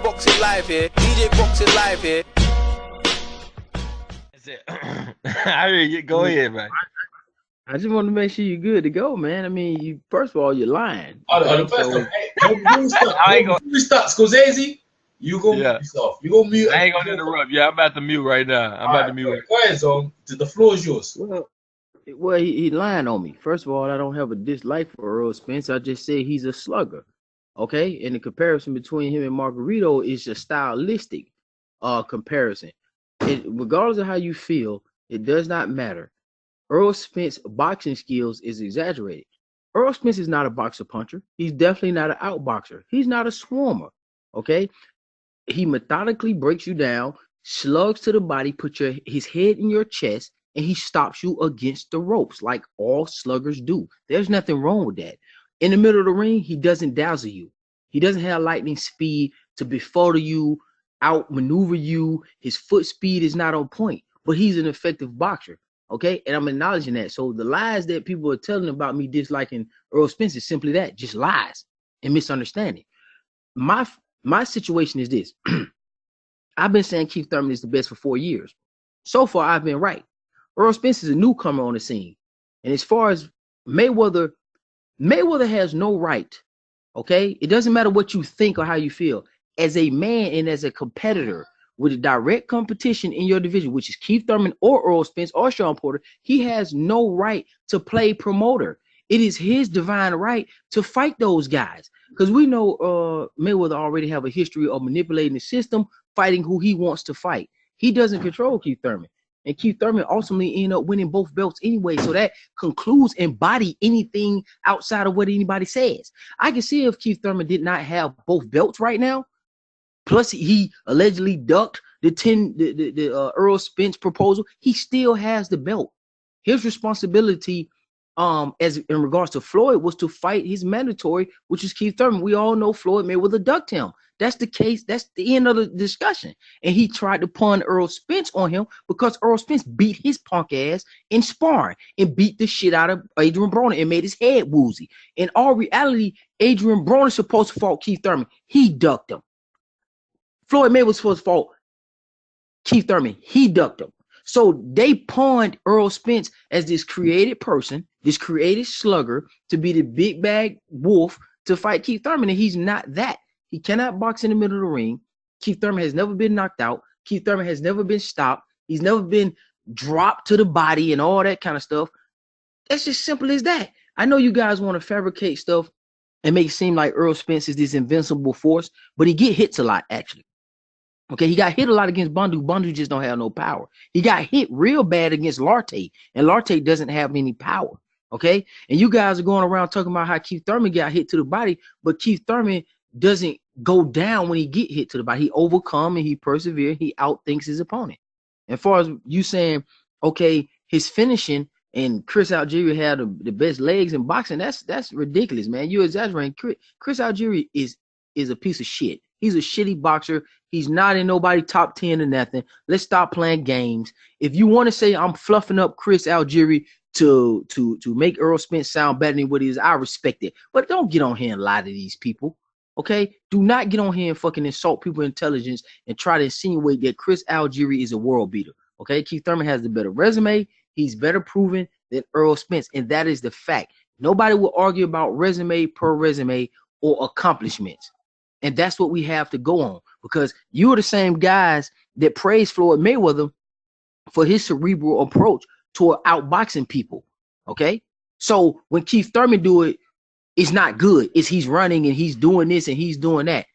Boxing Live here. DJ Boxing Live here. That's it. I mean, go ahead, man. I just want to make sure you're good to go, man. I mean, you first of all, you're lying. The first time, before we start, Scorsese, you go mute yourself. You go mute. I ain't gonna interrupt. Yeah, I'm about to mute right now. I'm about to mute. Right. Go ahead, Zone. The floor is yours. Well, he lying on me. First of all, I don't have a dislike for Errol Spence. I just say he's a slugger. Okay, and the comparison between him and Margarito is a stylistic comparison. Regardless of how you feel, it does not matter. Errol Spence's boxing skills is exaggerated. Errol Spence is not a boxer puncher. He's definitely not an outboxer. He's not a swarmer. Okay, he methodically breaks you down, slugs to the body, puts his head in your chest, and he stops you against the ropes like all sluggers do. There's nothing wrong with that. In the middle of the ring, he doesn't dazzle you. He doesn't have lightning speed to befuddle you, outmaneuver you. His foot speed is not on point, but he's an effective boxer. Okay, and I'm acknowledging that. So the lies that people are telling about me disliking Errol Spence is simply that, just lies and misunderstanding. My situation is this. I've been saying Keith Thurman is the best for 4 years. So far, I've been right. Errol Spence is a newcomer on the scene. And as far as Mayweather has no right, okay? It doesn't matter what you think or how you feel. As a man and as a competitor with a direct competition in your division, which is Keith Thurman or Errol Spence or Sean Porter, he has no right to play promoter. It is his divine right to fight those guys. Because we know Mayweather already have a history of manipulating the system, fighting who he wants to fight. He doesn't control Keith Thurman. And Keith Thurman ultimately ended up winning both belts anyway. So that concludes embody anything outside of what anybody says. I can see if Keith Thurman did not have both belts right now, plus he allegedly ducked the Errol Spence proposal, he still has the belt. His responsibility as in regards to Floyd was to fight his mandatory, which is Keith Thurman. We all know Floyd Mayweather ducked him. That's the case. That's the end of the discussion. And he tried to pawn Errol Spence on him because Errol Spence beat his punk ass in sparring and beat the shit out of Adrian Broner and made his head woozy. In all reality, Adrian Broner is supposed to fight Keith Thurman. He ducked him. Floyd Mayweather was supposed to fight Keith Thurman. He ducked him. So they pawned Errol Spence as this created person, this created slugger, to be the big bag wolf to fight Keith Thurman, and he's not that. He cannot box in the middle of the ring. Keith Thurman has never been knocked out. Keith Thurman has never been stopped. He's never been dropped to the body and all that kind of stuff. That's just simple as that. I know you guys want to fabricate stuff and make it seem like Errol Spence is this invincible force, but he get hits a lot, actually. Okay, he got hit a lot against Bundu. Bundu just don't have no power. He got hit real bad against Larte, and Larte doesn't have any power. Okay, and you guys are going around talking about how Keith Thurman got hit to the body, but Keith Thurman doesn't go down when he get hit to the body. He overcome and he persevere. He outthinks his opponent. As far as you saying, okay, his finishing and Chris Algieri had the best legs in boxing, that's ridiculous, man. You're exaggerating. Chris Algieri is a piece of shit. He's a shitty boxer. He's not in nobody top 10 or nothing. Let's stop playing games. If you want to say I'm fluffing up Chris Algieri to make Errol Spence sound better than what he is, I respect it. But don't get on here and lie to these people. Okay? Do not get on here and fucking insult people's intelligence and try to insinuate that Chris Algieri is a world beater. Okay? Keith Thurman has the better resume. He's better proven than Errol Spence. And that is the fact. Nobody will argue about resume per resume or accomplishments. And that's what we have to go on, because you are the same guys that praise Floyd Mayweather for his cerebral approach toward outboxing people. Okay. So when Keith Thurman do it, it's not good. It's he's running and he's doing this and he's doing that.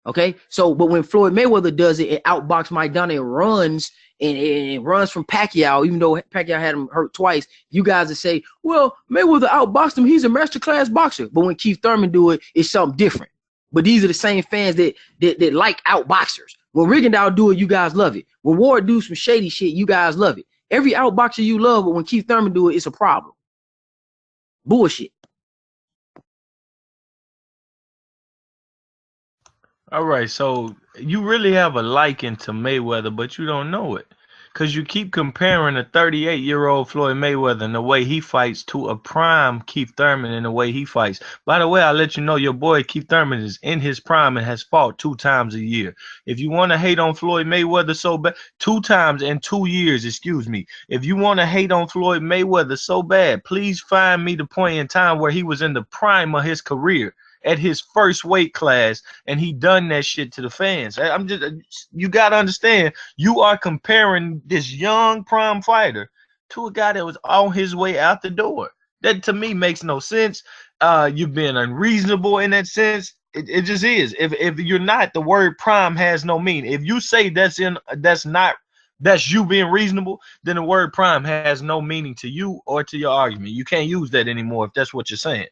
Okay. So, but when Floyd Mayweather does it and outbox Mike Donald and runs and runs from Pacquiao, even though Pacquiao had him hurt twice, you guys would say, well, Mayweather outboxed him. He's a masterclass boxer. But when Keith Thurman do it, it's something different. But these are the same fans that like outboxers. When Rigondeaux do it, you guys love it. When Ward do some shady shit, you guys love it. Every outboxer you love, but when Keith Thurman do it, it's a problem. Bullshit. All right, so you really have a liking to Mayweather, but you don't know it. Because you keep comparing a 38-year-old Floyd Mayweather and the way he fights to a prime Keith Thurman and the way he fights. By the way, I'll let you know your boy Keith Thurman is in his prime and has fought 2 times a year. If you want to hate on Floyd Mayweather so bad, 2 times in 2 years, excuse me. If you want to hate on Floyd Mayweather so bad, please find me the point in time where he was in the prime of his career at his first weight class, and he done that shit to the fans. I'm just, you gotta understand, you are comparing this young prime fighter to a guy that was on his way out the door. That to me makes no sense. You've been unreasonable in that sense. It just is. If you're not, the word prime has no meaning. If you say that's you being reasonable, then the word prime has no meaning to you or to your argument. You can't use that anymore if that's what you're saying.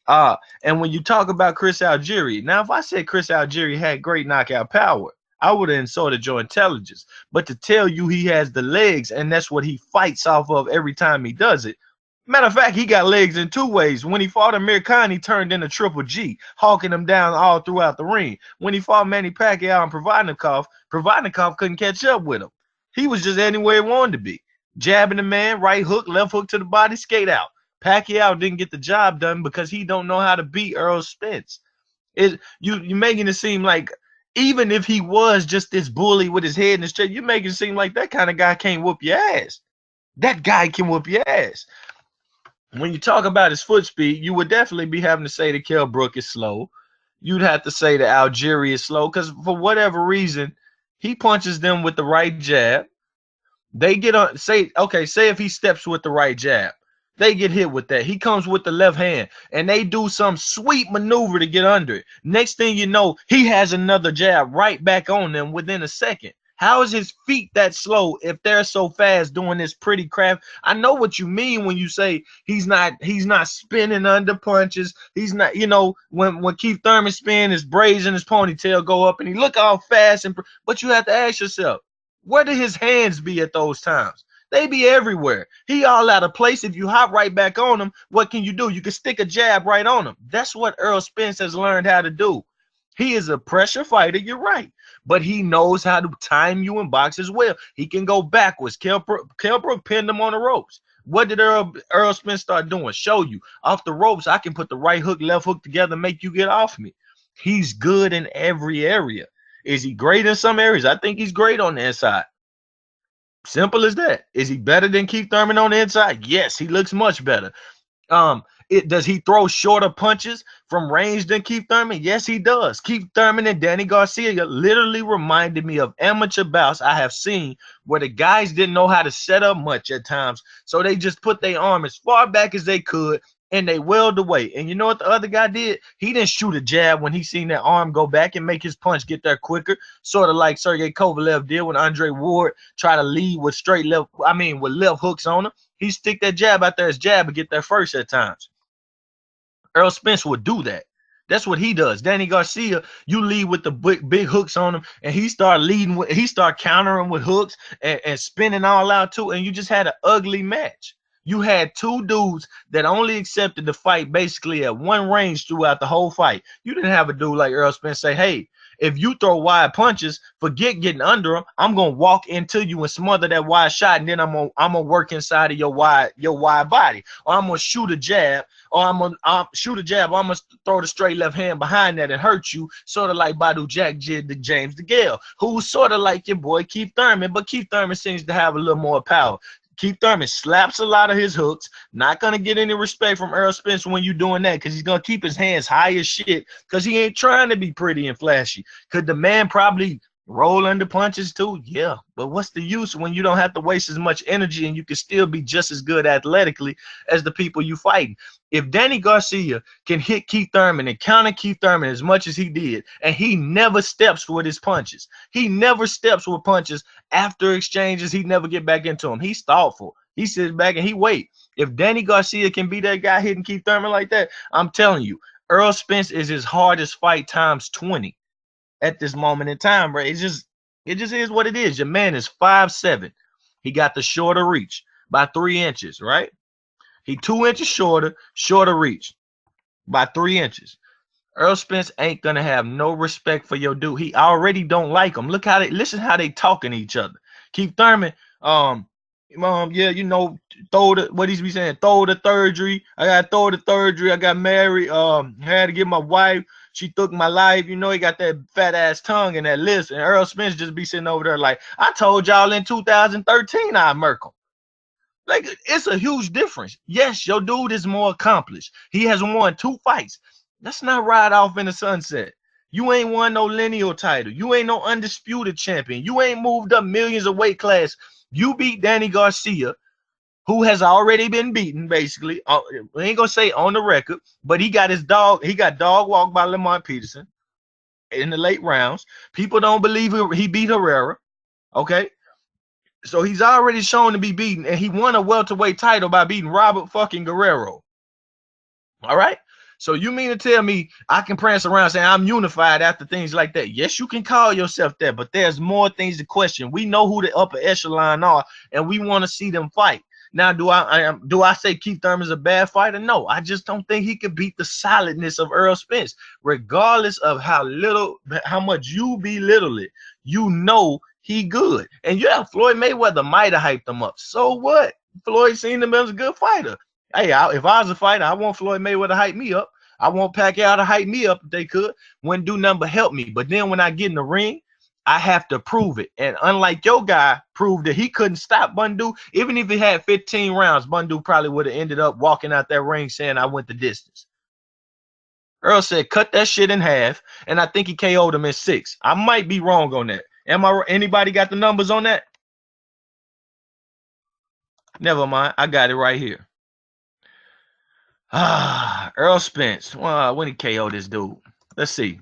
And when you talk about Chris Algieri, now if I said Chris Algieri had great knockout power, I would have insulted your intelligence. But to tell you he has the legs and that's what he fights off of every time he does it. Matter of fact, he got legs in 2 ways. When he fought Amir Khan, he turned into Triple G, hawking him down all throughout the ring. When he fought Manny Pacquiao and Provodnikov couldn't catch up with him. He was just anywhere he wanted to be. Jabbing the man, right hook, left hook to the body, skate out. Pacquiao didn't get the job done because he don't know how to beat Errol Spence. You making it seem like even if he was just this bully with his head in his chest, you making it seem like that kind of guy can't whoop your ass. That guy can whoop your ass. When you talk about his foot speed, you would definitely be having to say that Kell Brook is slow. You'd have to say that Algieri is slow because for whatever reason, he punches them with the right jab. They get on, say if he steps with the right jab. They get hit with that. He comes with the left hand, and they do some sweet maneuver to get under it. Next thing you know, he has another jab right back on them within a second. How is his feet that slow if they're so fast doing this pretty crap? I know what you mean when you say he's not spinning under punches. He's not, when Keith Thurman spin, his braids and his ponytail go up, and he look all fast. But you have to ask yourself, where do his hands be at those times? They be everywhere. He all out of place. If you hop right back on him, what can you do? You can stick a jab right on him. That's what Errol Spence has learned how to do. He is a pressure fighter, you're right. But he knows how to time you in box as well. He can go backwards. Kell Brook pinned him on the ropes. What did Errol Spence start doing? Show you. Off the ropes, I can put the right hook, left hook together, make you get off me. He's good in every area. Is he great in some areas? I think he's great on the inside. Simple as that. Is he better than Keith Thurman on the inside? Yes, he looks much better. Does he throw shorter punches from range than Keith Thurman? Yes, he does. Keith Thurman and Danny Garcia literally reminded me of amateur bouts I have seen where the guys didn't know how to set up much at times, so they just put their arm as far back as they could and they welled away. And you know what the other guy did? He didn't shoot a jab when he seen that arm go back and make his punch get there quicker, sort of like Sergey Kovalev did when Andre Ward tried to lead with with left hooks on him. He stick that jab out there as jab and get there first at times. Errol Spence would do that. That's what he does. Danny Garcia, you lead with the big hooks on him, and he start countering with hooks and spinning all out too, and you just had an ugly match. You had 2 dudes that only accepted the fight basically at one range throughout the whole fight. You didn't have a dude like Errol Spence say, hey, if you throw wide punches, forget getting under them. I'm gonna walk into you and smother that wide shot, and then I'm gonna work inside of your wide body, or I'm gonna shoot a jab, or I'm gonna throw the straight left hand behind that and hurt you, sort of like Badu Jack did to James DeGale, who's sort of like your boy Keith Thurman, but Keith Thurman seems to have a little more power. Keith Thurman slaps a lot of his hooks. Not going to get any respect from Errol Spence when you're doing that, because he's going to keep his hands high as shit because he ain't trying to be pretty and flashy. Could the man probably roll under punches too? Yeah, but what's the use when you don't have to waste as much energy and you can still be just as good athletically as the people you fighting? If Danny Garcia can hit Keith Thurman and counter Keith Thurman as much as he did, and he never steps with his punches, he never steps with punches after exchanges, he never get back into them. He's thoughtful. He sits back and he wait. If Danny Garcia can be that guy hitting Keith Thurman like that, I'm telling you, Errol Spence is his hardest fight times 20 at this moment in time, bro. It just is what it is. Your man is 5'7". He got the shorter reach by 3 inches, right? He 2 inches shorter reach by 3 inches. Errol Spence ain't gonna have no respect for your dude. He already don't like him. Listen how they talking to each other. Keith Thurman, Yeah, you know, throw the what he's be saying, throw the surgery. I got throw the surgery. I got married. Had to get my wife. She took my life. You know, he got that fat ass tongue and that list. And Errol Spence just be sitting over there like, I told y'all in 2013 I murk him. Like, it's a huge difference. Yes, your dude is more accomplished. He has won 2 fights. Let's not ride off in the sunset. You ain't won no lineal title. You ain't no undisputed champion. You ain't moved up millions of weight class. You beat Danny Garcia, who has already been beaten, basically. We ain't gonna say on the record, but he got dog walked by Lamont Peterson in the late rounds. People don't believe he beat Herrera. Okay. So he's already shown to be beaten, and he won a welterweight title by beating Robert fucking Guerrero. All right. So you mean to tell me I can prance around saying I'm unified after things like that? Yes, you can call yourself that, but there's more things to question. We know who the upper echelon are, and we want to see them fight. Now, do I say Keith Thurman is a bad fighter? No, I just don't think he could beat the solidness of Errol Spence, regardless of how much you belittle it. You know he good, and yeah, Floyd Mayweather might have hyped him up. So what? Floyd seen him as a good fighter. Hey, if I was a fighter, I want Floyd Mayweather to hype me up. I want Pacquiao to hype me up if they could. Wouldn't do nothing but help me. But then when I get in the ring, I have to prove it. And unlike your guy proved that he couldn't stop Bundu, even if he had 15 rounds, Bundu probably would have ended up walking out that ring saying I went the distance. Earl said, cut that shit in half, and I think he KO'd him in 6. I might be wrong on that. Anybody got the numbers on that? Never mind. I got it right here. Errol Spence. When he KO'd this dude. Let's see.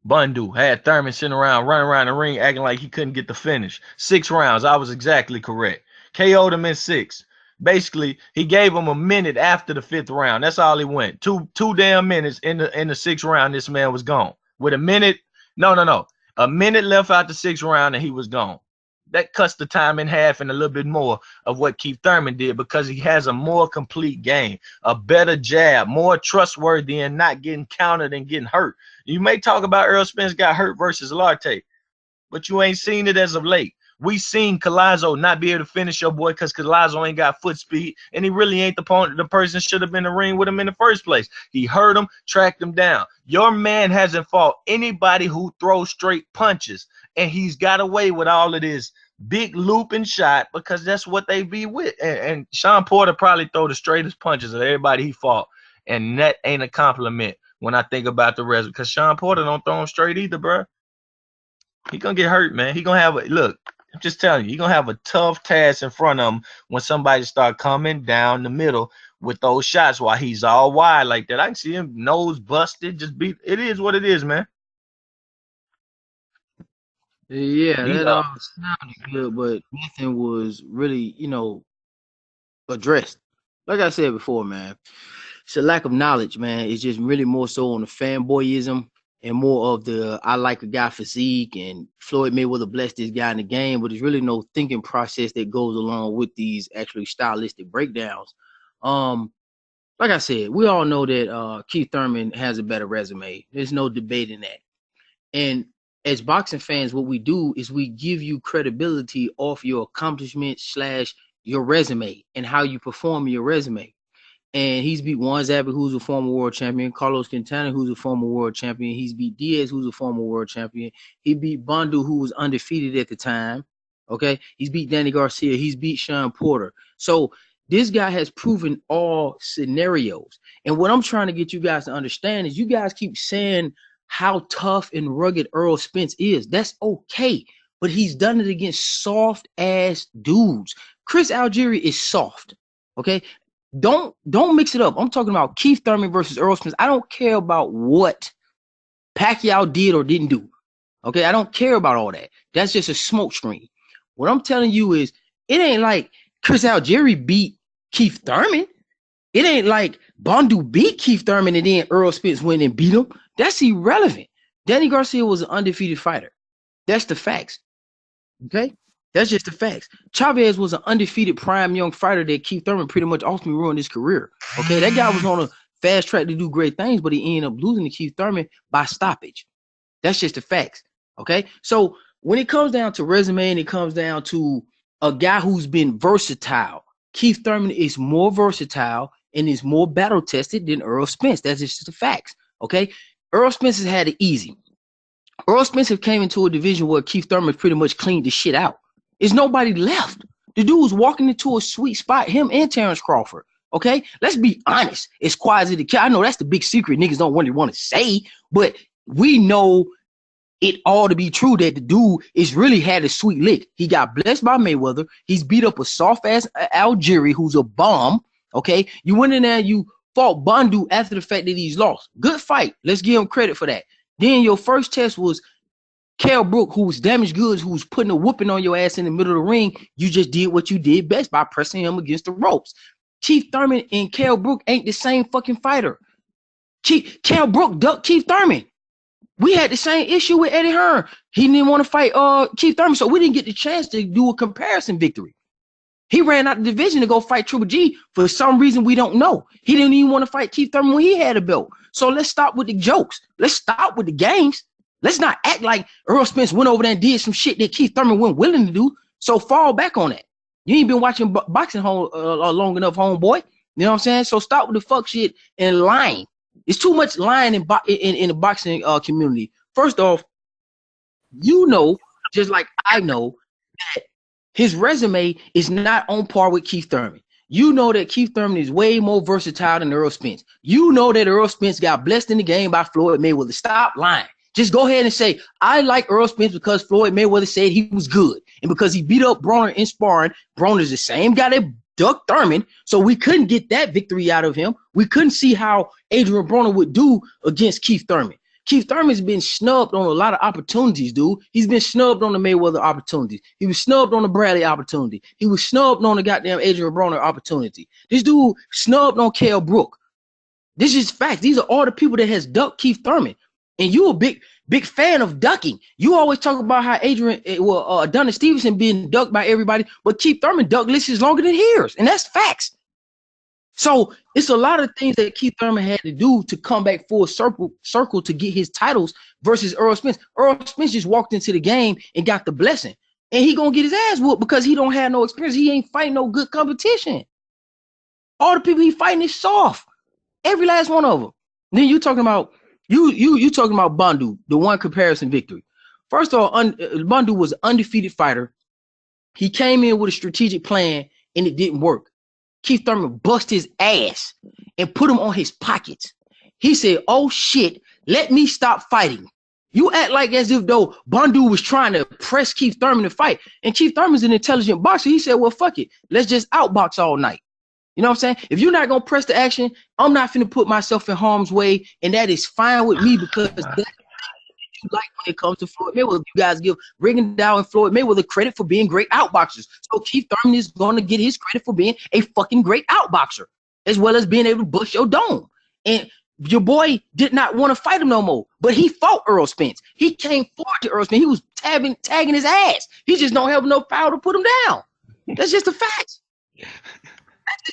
Bundu had Thurman sitting around, running around the ring, acting like he couldn't get the finish. 6 rounds. I was exactly correct. KO'd him in 6. Basically, he gave him a minute after the 5th round. That's all he went. Two damn minutes in the 6th round. This man was gone. With a minute, a minute left out the 6th round, and he was gone. That cuts the time in half and a little bit more of what Keith Thurman did, because he has a more complete game, a better jab, more trustworthy and not getting countered and getting hurt. You may talk about Errol Spence got hurt versus Larte, but you ain't seen it as of late. We seen Collazo not be able to finish your boy because Collazo ain't got foot speed, and he really ain't the person should have been in the ring with him in the first place. He hurt him, tracked him down. Your man hasn't fought anybody who throws straight punches, and he's got away with all of this big looping shot because that's what they be with. And Sean Porter probably throw the straightest punches of everybody he fought, and that ain't a compliment when I think about the rest, because Sean Porter don't throw him straight either, bro. He gonna get hurt, man. He gonna have look. I'm just telling you, you're going to have a tough task in front of him when somebody start coming down the middle with those shots while he's all wide like that. I can see him nose busted, just beat. It is what it is, man. Yeah, that all sounded good, but nothing was really, addressed. Like I said before, man, it's a lack of knowledge, man. It's just really more so on the fanboyism and more of the I like a guy physique and Floyd Mayweather blessed this guy in the game, but there's really no thinking process that goes along with these actually stylistic breakdowns. Like I said, we all know that Keith Thurman has a better resume. There's no debating that. And as boxing fans, what we do is we give you credibility off your accomplishment / your resume and how you perform your resume. And he's beat Juan Zabit, who's a former world champion, Carlos Quintana, who's a former world champion. He's beat Diaz, who's a former world champion. He beat Bundu, who was undefeated at the time. Okay. He's beat Danny Garcia. He's beat Sean Porter. So this guy has proven all scenarios. And what I'm trying to get you guys to understand is you guys keep saying how tough and rugged Errol Spence is. That's okay. But he's done it against soft ass dudes. Chris Algieri is soft. Okay. Don't mix it up. I'm talking about Keith Thurman versus Errol Spence. I don't care about what Pacquiao did or didn't do. Okay, I don't care about all that. That's just a smoke screen. What I'm telling you is, it ain't like Chris Algieri beat Keith Thurman. It ain't like Bundu beat Keith Thurman and then Errol Spence went and beat him. That's irrelevant. Danny Garcia was an undefeated fighter. That's the facts. Okay. That's just the facts. Chavez was an undefeated prime young fighter that Keith Thurman pretty much ultimately ruined his career. Okay, that guy was on a fast track to do great things, but he ended up losing to Keith Thurman by stoppage. That's just the facts. Okay, so when it comes down to resume and it comes down to a guy who's been versatile, Keith Thurman is more versatile and is more battle tested than Errol Spence. That's just the facts. Okay. Errol Spence has had it easy. Errol Spence came into a division where Keith Thurman pretty much cleaned the shit out. There's nobody left. The dude was walking into a sweet spot, him and Terrence Crawford. Okay, let's be honest. It's Quasi the Kid. I know that's the big secret niggas don't really want to say, but we know it all to be true that the dude is really had a sweet lick. He got blessed by Mayweather. He's beat up a soft ass Algieri who's a bomb. Okay, you went in there and you fought Bandu after the fact that he's lost. Good fight. Let's give him credit for that. Then your first test was Kell Brook, who was damaged goods, who was putting a whooping on your ass in the middle of the ring. You just did what you did best by pressing him against the ropes. Keith Thurman and Kell Brook ain't the same fucking fighter. Kell Brook ducked Keith Thurman. We had the same issue with Eddie Hearn. He didn't want to fight Keith Thurman, so we didn't get the chance to do a comparison victory. He ran out the division to go fight Triple G for some reason we don't know. He didn't even want to fight Keith Thurman when he had a belt. So let's stop with the jokes. Let's stop with the games. Let's not act like Errol Spence went over there and did some shit that Keith Thurman wasn't willing to do. So fall back on that. You ain't been watching boxing long enough, homeboy. You know what I'm saying? So stop with the fuck shit and lying. It's too much lying in the boxing community. First off, you know, just like I know, that his resume is not on par with Keith Thurman. You know that Keith Thurman is way more versatile than Errol Spence. You know that Errol Spence got blessed in the game by Floyd Mayweather. Stop lying. Just go ahead and say, I like Errol Spence because Floyd Mayweather said he was good. And because he beat up Broner in sparring. Broner's the same guy that ducked Thurman. So we couldn't get that victory out of him. We couldn't see how Adrian Broner would do against Keith Thurman. Keith Thurman's been snubbed on a lot of opportunities, dude. He's been snubbed on the Mayweather opportunities. He was snubbed on the Bradley opportunity. He was snubbed on the goddamn Adrian Broner opportunity. This dude snubbed on Kell Brook. This is facts. These are all the people that has ducked Keith Thurman. And you a big fan of ducking. You always talk about how Adonis Stevenson being ducked by everybody, but Keith Thurman ducked lists is longer than his, and that's facts. So it's a lot of things that Keith Thurman had to do to come back full circle to get his titles versus Errol Spence. Errol Spence just walked into the game and got the blessing, and he gonna get his ass whooped because he don't have no experience. He ain't fighting no good competition. All the people he fighting is soft, every last one of them. Then you talking about. You talking about Bandu, the one comparison victory. First of all, Bandu was an undefeated fighter. He came in with a strategic plan and it didn't work. Keith Thurman bust his ass and put him on his pockets. He said, oh shit, let me stop fighting. You act like as if though Bandu was trying to press Keith Thurman to fight. And Keith Thurman's an intelligent boxer. He said, well, fuck it. Let's just outbox all night. You know what I'm saying? If you're not going to press the action, I'm not finna put myself in harm's way, and that is fine with me because that's what you like when it comes to Floyd Mayweather. You guys give Rigondeaux and Floyd Mayweather credit for being great outboxers. So Keith Thurman is going to get his credit for being a fucking great outboxer, as well as being able to bust your dome. And your boy did not want to fight him no more, but he fought Errol Spence. He came forward to Errol Spence. He was tagging his ass. He just don't have no power to put him down. That's just a fact.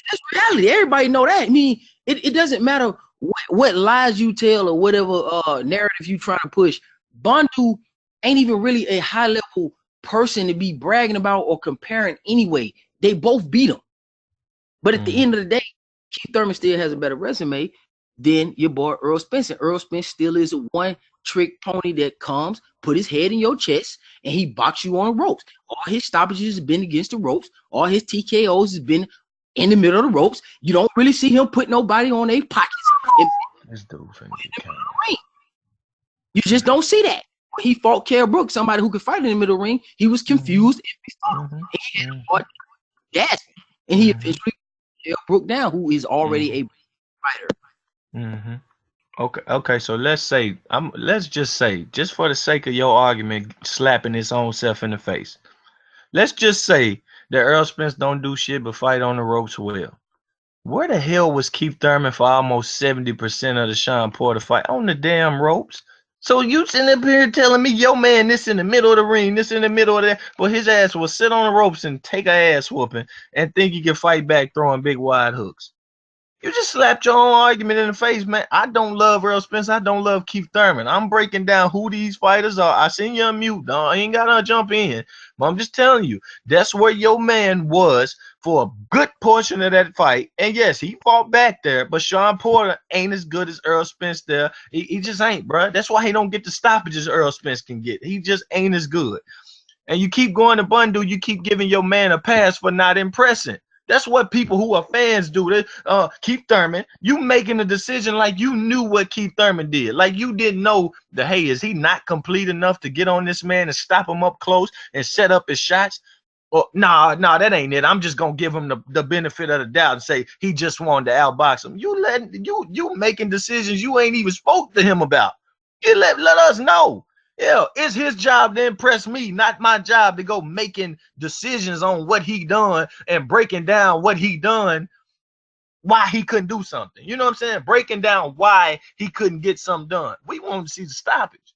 That's reality. Everybody know that. I mean, it doesn't matter what lies you tell or whatever narrative you try to push. Bandu ain't even really a high level person to be bragging about or comparing anyway. They both beat him. But at the end of the day, Keith Thurman still has a better resume than your boy Errol Spence. And Errol Spence still is a one-trick pony that comes, put his head in your chest, and he box you on the ropes. All his stoppages have been against the ropes. All his TKOs has been in the middle of the ropes. You don't really see him put nobody on their pockets. You just don't see that. When he fought Kell Brook, somebody who could fight in the middle of the ring, he was confused. Yes. And he eventually Kell Brook down, who is already a fighter. Okay. So let's just say, just for the sake of your argument, slapping his own self in the face. Let's just say that Errol Spence don't do shit but fight on the ropes well. Where the hell was Keith Thurman for almost 70% of the Sean Porter fight? On the damn ropes. So you sitting up here telling me, yo man, this in the middle of the ring, this in the middle of that, but his ass will sit on the ropes and take a ass whooping and think he can fight back throwing big wide hooks. You just slapped your own argument in the face, man. I don't love Errol Spence. I don't love Keith Thurman. I'm breaking down who these fighters are. I seen you on mute, dog. I ain't gotta jump in. But I'm just telling you, that's where your man was for a good portion of that fight. And yes, he fought back there, but Sean Porter ain't as good as Errol Spence there. He just ain't, bro. That's why he don't get the stoppages Errol Spence can get. He just ain't as good. And you keep going to bundle, you keep giving your man a pass for not impressing. That's what people who are fans do. They, Keith Thurman, you making a decision like you knew what Keith Thurman did. Like you didn't know the, hey, is he not complete enough to get on this man and stop him up close and set up his shots? Or nah, that ain't it. I'm just gonna give him the benefit of the doubt and say he just wanted to outbox him. You making decisions you ain't even spoke to him about. You let us know. Yeah, it's his job to impress me, not my job to go making decisions on what he done and breaking down what he done, why he couldn't do something. You know what I'm saying? Breaking down why he couldn't get something done. We wanted to see the stoppage.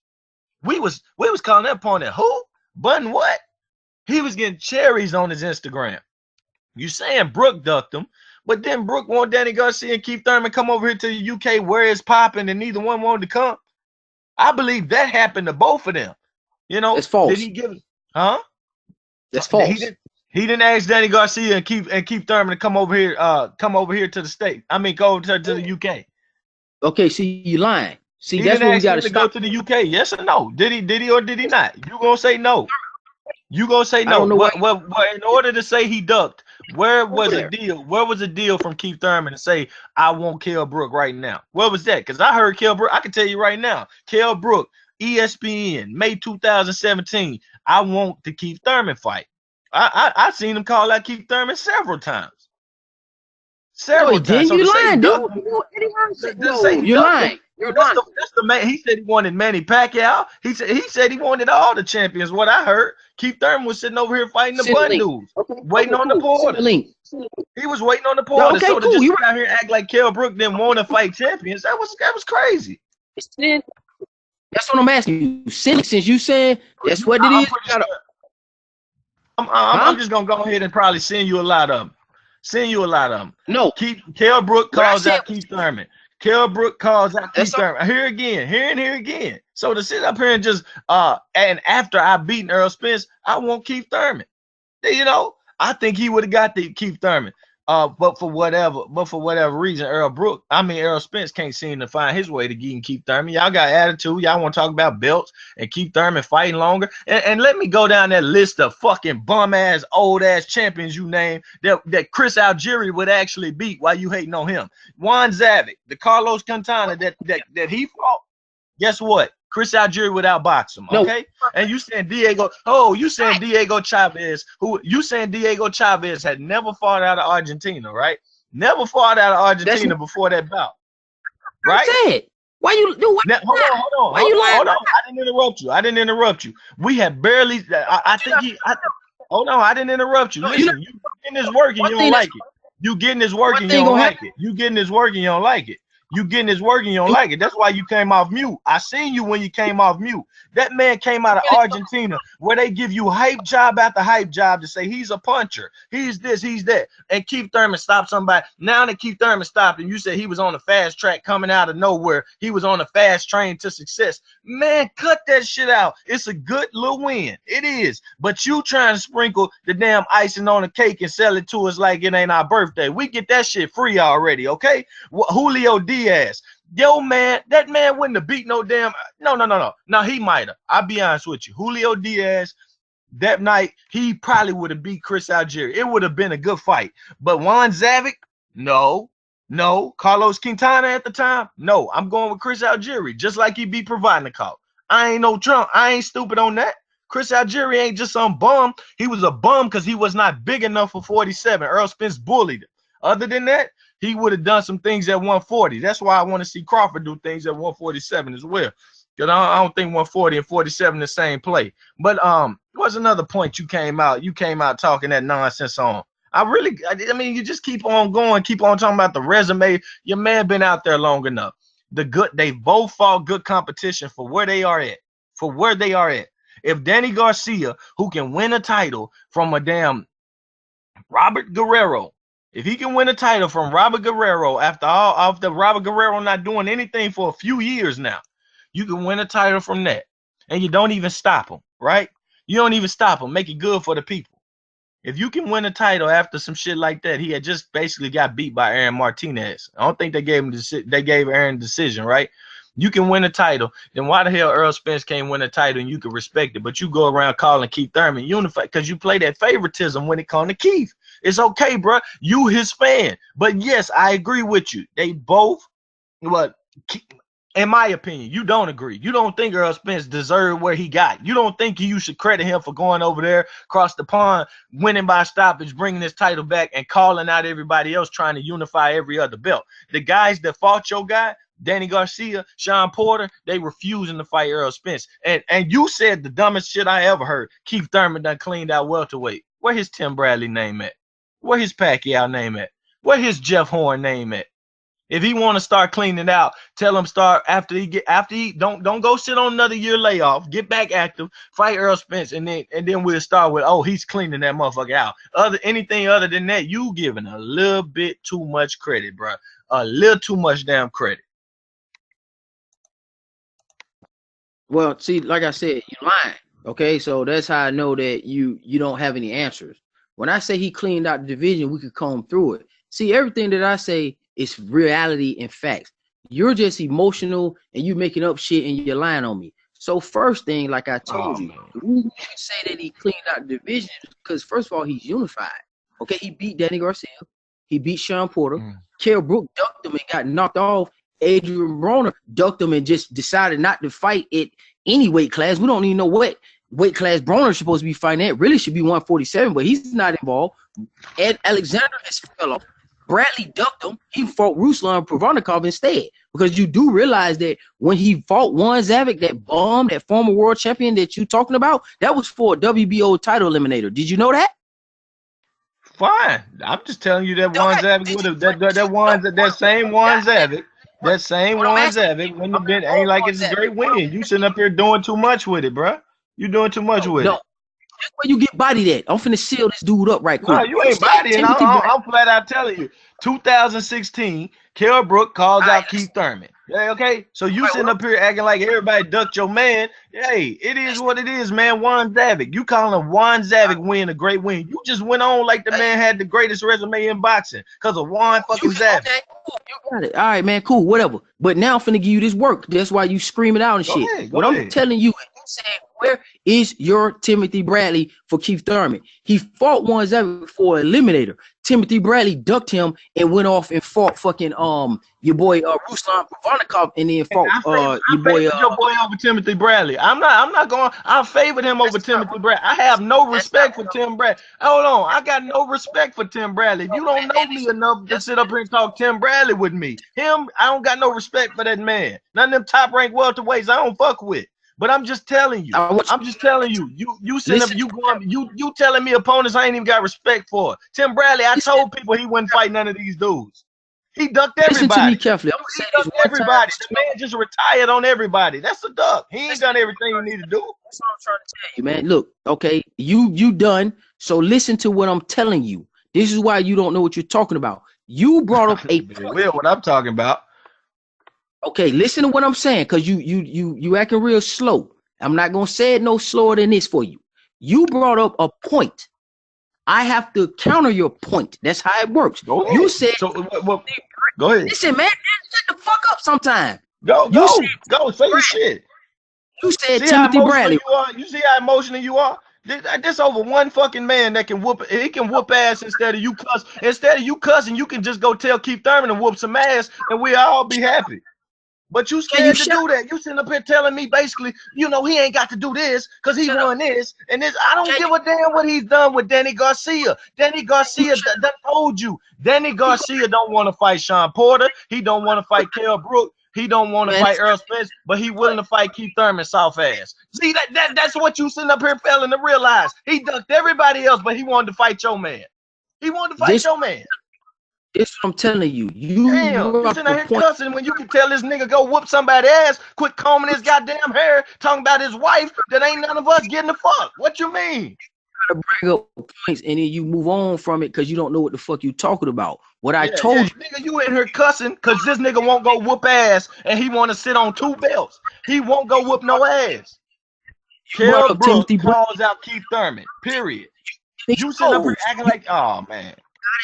We was calling that opponent who? Button what? He was getting cherries on his Instagram. You saying Brooke ducked him, but then Brooke wanted Danny Garcia and Keith Thurman come over here to the UK where it's popping and neither one wanted to come. I believe that happened to both of them. You know, it's false. Did he give it? Huh? That's false. He didn't ask Danny Garcia and Keith Thurman to come over here to the state. I mean, go to the UK. Okay, see, you lying. See, He that's didn't what we ask got him to to go stop. to the UK. Yes or no? Did he or did he not? You gonna say no? You gonna say no? I don't know Well, in order to say he ducked, where was a deal? Where was a deal from Keith Thurman to say I want Kell Brook right now? Where was that? Because I heard Kell Brook. I can tell you right now, Kell Brook, ESPN, May 2017. I want the Keith Thurman fight. I seen him call out Keith Thurman several times. Several times. So you lying, dude. You're lying. That's the man. He said he wanted Manny Pacquiao. He said he wanted all the champions. What I heard, Keith Thurman was sitting over here fighting the bun dudes, waiting on the Porter. He was waiting on the Porter. Okay, so to cool. just sit out here and act like Kell Brook didn't want to fight champions, that was crazy. That's what I'm asking you. Since you said that's what it is. I'm just gonna go ahead and probably send you a lot of them. No. Kell Brook calls out Keith Thurman. Kell Brook calls out Keith Thurman. Here again. So to sit up here and just and after I beaten Errol Spence, I want Keith Thurman. You know, I think he would have got the Keith Thurman. But for whatever reason, Errol Spence can't seem to find his way to getting Keith Thurman. Y'all got attitude. Y'all want to talk about belts and Keith Thurman fighting longer. And let me go down that list of fucking bum ass, old ass champions you name that Chris Algieri would actually beat while you hating on him. Juan Zavic, the Carlos Quintana that he fought. Guess what? Chris Algieri would outbox him, okay? No. And you saying Diego Chavez, Diego Chavez had never fought out of Argentina, right? Never fought out of Argentina before that bout, right? Why you do what? Now, hold on. I didn't interrupt you. We had barely. I didn't interrupt you. Listen, you getting this work and you don't like it. You getting this work and you don't like it. You getting this work and you don't like it. You getting this work and you don't like it. That's why you came off mute. I seen you when you came off mute. That man came out of Argentina where they give you hype job after hype job to say he's a puncher. He's this, he's that. And Keith Thurman stopped somebody. Now that Keith Thurman stopped and you said he was on the fast track coming out of nowhere. He was on the fast train to success. Man, cut that shit out. It's a good little win. It is. But you trying to sprinkle the damn icing on the cake and sell it to us like it ain't our birthday. We get that shit free already, okay? Julio Diaz. Yo, man, that man wouldn't have beat no damn. No. Now, he might have. I'll be honest with you. Julio Diaz, that night, he probably would have beat Chris Algieri. It would have been a good fight. But Juan Zavic, no. Carlos Quintana at the time, no. I'm going with Chris Algieri, just like he beat Provodnikov. I ain't no Trump. I ain't stupid on that. Chris Algieri ain't just some bum. He was a bum because he was not big enough for 47. Errol Spence bullied him. Other than that, he would have done some things at 140. That's why I want to see Crawford do things at 147 as well. Because I don't think 140 and 47 the same play. But what's another point you came out talking that nonsense on? I mean, you just keep on going, keep on talking about the resume. Your man been out there long enough. They both fought good competition for where they are at. If Danny Garcia, who can win a title from a damn Robert Guerrero, If he can win a title from Robert Guerrero after Robert Guerrero not doing anything for a few years now, you can win a title from that. And you don't even stop him, right? You don't even stop him. Make it good for the people. If you can win a title after some shit like that, he had just basically got beat by Aaron Martinez. I don't think they gave him they gave Aaron the decision, right? You can win a title, then why the hell Errol Spence can't win a title and you can respect it, but you go around calling Keith Thurman unified because you play that favoritism when it comes to Keith. It's okay, bro. You his fan. But yes, I agree with you. They both, what? In my opinion, you don't agree. You don't think Errol Spence deserved where he got. You don't think you should credit him for going over there across the pond, winning by stoppage, bringing his title back, and calling out everybody else trying to unify every other belt. The guys that fought your guy, Danny Garcia, Sean Porter, they refusing to fight Errol Spence. And you said the dumbest shit I ever heard. Keith Thurman done cleaned out welterweight. Where his Tim Bradley name at? Where his Pacquiao name at? Where his Jeff Horn name at? If he want to start cleaning out, tell him start after he don't go sit on another year layoff, get back active, fight Errol Spence, and then we'll start with, oh, he's cleaning that motherfucker out. Anything other than that, you giving a little bit too much credit, bro. A little too much damn credit. Well, see, like I said, you lying. Okay, so that's how I know that you don't have any answers. When I say he cleaned out the division, we could comb through it. See, everything that I say is reality and facts. You're just emotional and you making up shit and you're lying on me. So first thing, like I told you, we say that he cleaned out the division because first of all, he's unified. Okay, he beat Danny Garcia, he beat Sean Porter, Kell Brook ducked him and got knocked off. Adrian Broner ducked him and just decided not to fight at any weight class. We don't even know what weight class Broner is supposed to be fighting at. Really should be 147, but he's not involved. Ed Alexander is fellow. Bradley ducked him. He fought Ruslan Provodnikov instead because you do realize that when he fought Juan Zavic, that bum, that former world champion that you talking about, that was for a WBO title eliminator. Did you know that? Fine. I'm just telling you that Juan Zavic would have that same Juan Zavic. That same Juan Zavic wouldn't have been ain't like it's a great win. You sitting up here doing too much with it, bro. You doing too much with it. That's where you get bodied at. I'm finna seal this dude up right quick. No, you ain't bodying. I'm flat out telling you. 2016, Kell Brook calls out Keith Thurman. Yeah, okay? So you sitting up here acting like everybody ducked your man. Hey, it is what it is, man. Juan Zavic. You calling a Juan Zavic win a great win. You just went on like the man had the greatest resume in boxing because of Juan fucking Zavic. Okay, cool. You got it. All right, man, cool, whatever. But now I'm finna give you this work. That's why you screaming out and shit. What I'm telling you, I'm saying, where is your Timothy Bradley for Keith Thurman? He fought Juan Zavic for eliminator. Timothy Bradley ducked him and went off and fought fucking your boy Ruslan Provodnikov and then fought your boy over Timothy Bradley. I favored him over Timothy Bradley. I have no respect for Tim Bradley. Hold on, I got no respect for Tim Bradley. You don't know me enough to sit up here and talk Tim Bradley with me. I don't got no respect for that man. None of them top ranked welterweights I don't fuck with. But I'm just telling you. You sitting up, you telling me opponents I ain't even got respect for. Tim Bradley, I told people he wouldn't fight none of these dudes. He ducked everybody. Listen to me carefully. He ducked everybody. The man just retired on everybody. That's a duck. He ain't done everything he need to do. That's what I'm trying to tell you, man. Look, okay, you done. So listen to what I'm telling you. This is why you don't know what you're talking about. You brought up a point. What I'm talking about. Okay, listen to what I'm saying, because you acting real slow. I'm not gonna say it no slower than this for you. You brought up a point. I have to counter your point. That's how it works. You said go ahead. Listen, man, shut the fuck up sometime. Go, say your shit. You said Timothy Bradley. You see how emotional you are? This over one fucking man that can whoop. He can whoop ass instead of you cuss. Instead of you cussing, you can just go tell Keith Thurman and whoop some ass, and we all be happy. But you scared to do that. You sitting up here telling me basically, he ain't got to do this because he won this and this. I don't give a damn what he's done with Danny Garcia. Danny Garcia that told you. Danny Garcia don't want to fight Sean Porter. He don't want to fight Kell Brook. He don't want to fight Errol Spence, but he willing to fight Keith Thurman soft ass. See, that's what you sitting up here failing to realize. He ducked everybody else, but he wanted to fight your man. He wanted to fight your man. This what I'm telling you. You sitting out here cussing when you can tell this nigga go whoop somebody's ass, quit combing his goddamn hair, talking about his wife that ain't none of us getting the fuck. What you mean? to bring up points and then you move on from it because you don't know what the fuck you talking about. What I told you, nigga, you in here cussing because this nigga won't go whoop ass and he want to sit on 2 belts. He won't go whoop no ass. Kell Brook calls out Keith Thurman. Period. You sitting up here acting like, oh man.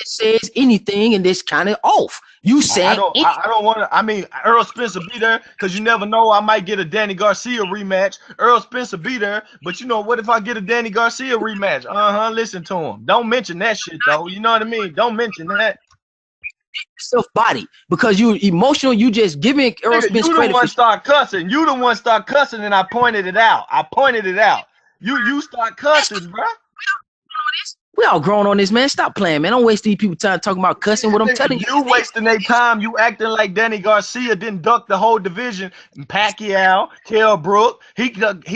Says anything and this kind of off. You saying I don't want to. I mean, Errol Spence will be there because you never know. I might get a Danny Garcia rematch. Errol Spence will be there, but you know what? If I get a Danny Garcia rematch, listen to him. Don't mention that shit though. You know what I mean? Don't mention that. Self body because you emotional. You just giving Errol Spence credit. You the one start cussing. You the one start cussing, and I pointed it out. You start cussing, bro. We all grown on this, man. Stop playing, man. Don't waste these people time talking about cussing. What I'm telling you. You wasting their time. You acting like Danny Garcia didn't duck the whole division. Pacquiao, Kell Brook, he